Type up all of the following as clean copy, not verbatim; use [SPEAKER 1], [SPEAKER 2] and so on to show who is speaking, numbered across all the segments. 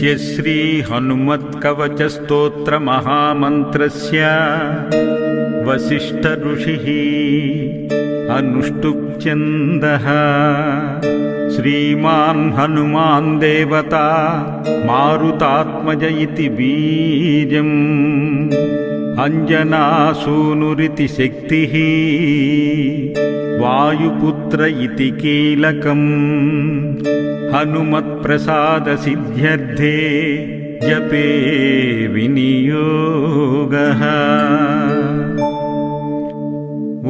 [SPEAKER 1] यस्य श्री हनुमत्कवचस्तोत्र महामन्त्रस्य वसिष्ठ ऋषिः अनुष्टुप् छन्दः श्रीमान् हनुमान् देवता मारुतात्मज इति बीजम् अंजनासूनुरिति शक्तिः वायुपुत्र इति कीलकम् हनुमत्प्रसादसिद्ध्यर्थे जपे विनियोगः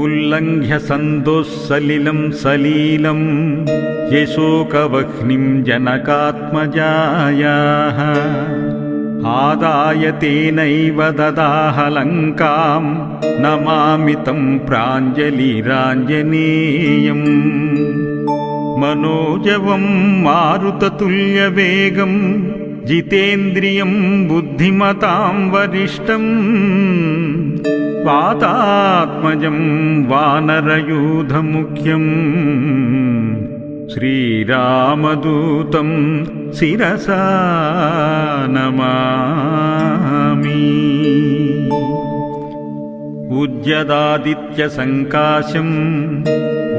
[SPEAKER 1] उल्लङ्घ्य सन्दोस्सलिलं सलीलं यशोकवह्निं जनकात्मजायाः आदाय तेनैव ददाह लङ्कां नमामि तं प्राञ्जलिराञ्जनेयम् मनोजवं मारुततुल्यवेगं जितेन्द्रियं बुद्धिमतां वरिष्ठं वातात्मजं वानरयूथमुख्यं श्रीरामदूतं शिरसा नमामि। उद्यदादित्यसङ्काशम्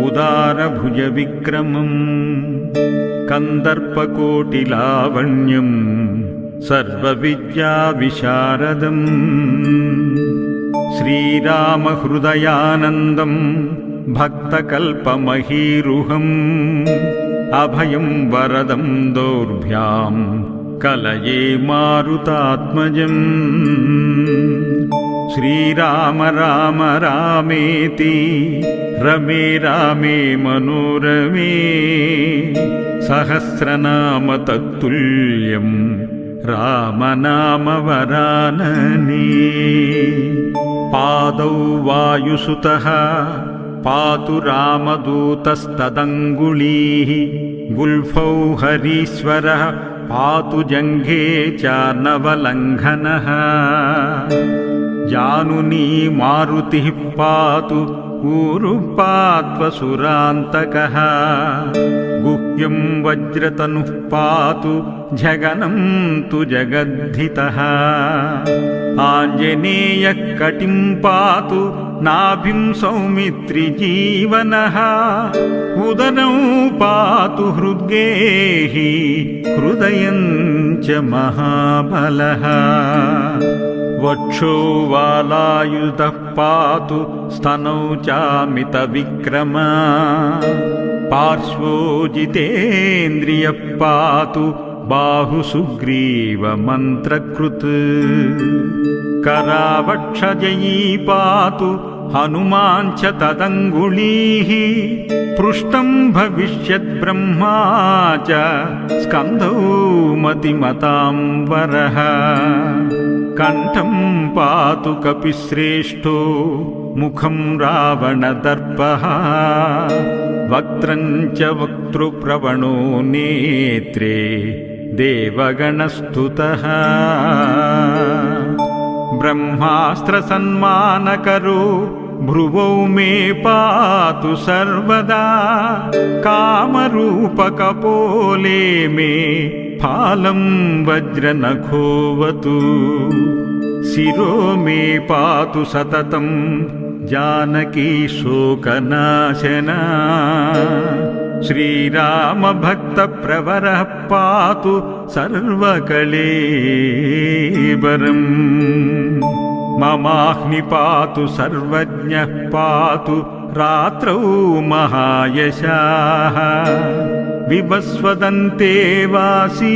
[SPEAKER 1] उदारभुजविक्रमम् कन्दर्पकोटिलावण्यम् सर्वविद्याविशारदम् श्रीरामहृदयानन्दम् भक्तकल्पमहीरुहम् अभयं वरदं दौर्भ्यां कलये मारुतात्मजम् श्रीराम राम रामेति रमे रामे मनोरमे सहस्रनाम तत्तुल्यं रामनाम वरानने। पादौ वायुसुतः पातु रामदूतस्तदङ्गुलीः गुल्फौ हरीश्वरः पातु जङ्घे चार्णवलङ्घनः जानुनी मारुतिः पातु ऊरुपात्वसुरान्तकः गुह्यं वज्रतनुः पातु झगनं तु जगद्धितः आञ्जनेयः कटिं पातु नाभिं सौमित्रिजीवनः उदरं पातु हृद्गेहि हृदयं च महाबलः वक्षो वालायुधः पातु स्तनौ चामितविक्रमा पार्श्वो जितेन्द्रियः पातु बाहुसुग्रीवमन्त्रकृत् करावक्षजयी पातु हनुमान् च तदङ्गुलीः पृष्ठं भविष्यद्ब्रह्मा च स्कन्धौ मतिमतां वरः कण्ठं पातु कपिश्रेष्ठो मुखं रावणदर्पः वक्त्रं च वक्तृप्रवणो नेत्रे देवगणस्तुतः ब्रह्मास्त्रसन्मानकरो भ्रुवौ मे पातु सर्वदा कामरूपकपोले मे फालं वज्रनखोऽवतु शिरो मे पातु सततं जानकी शोकनाशना श्रीरामभक्तप्रवरः पातु सर्वकलेबरम् ममाह्नि पातु सर्वज्ञः पातु रात्रौ महायशाः विवस्वदन्ते वासी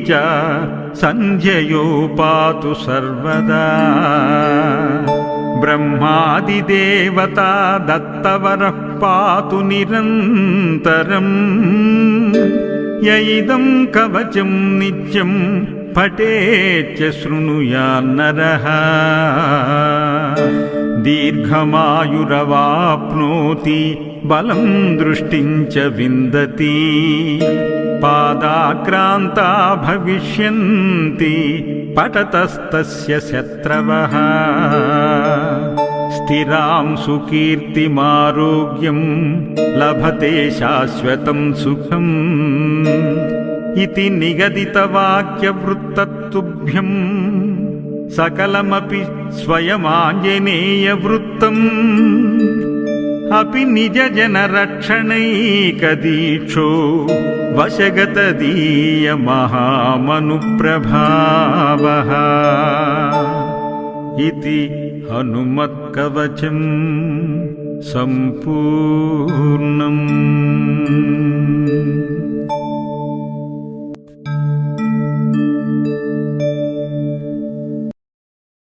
[SPEAKER 1] च सन्ध्ययो पातु सर्वदा ब्रह्मादिदेवता दत्तवरः पातु निरन्तरम् य इदं कवचं नित्यं पठेच्च शृणुयान्नरः दीर्घमायुरवाप्नोति बलं दृष्टिं च विन्दति पादाक्रान्ता भविष्यन्ति पठतस्तस्य शत्रवः स्थिरां सुकीर्तिमारोग्यं लभते शाश्वतं सुखम् इति निगदितवाक्यवृत्ततुभ्यं सकलमपि स्वयमाञ्जनेयवृत्तम् अपि निजजनरक्षणैकदीक्षो वशगतदीयमहामनुप्रभावः इति हनुमत्कवचम् सम्पूर्णम्।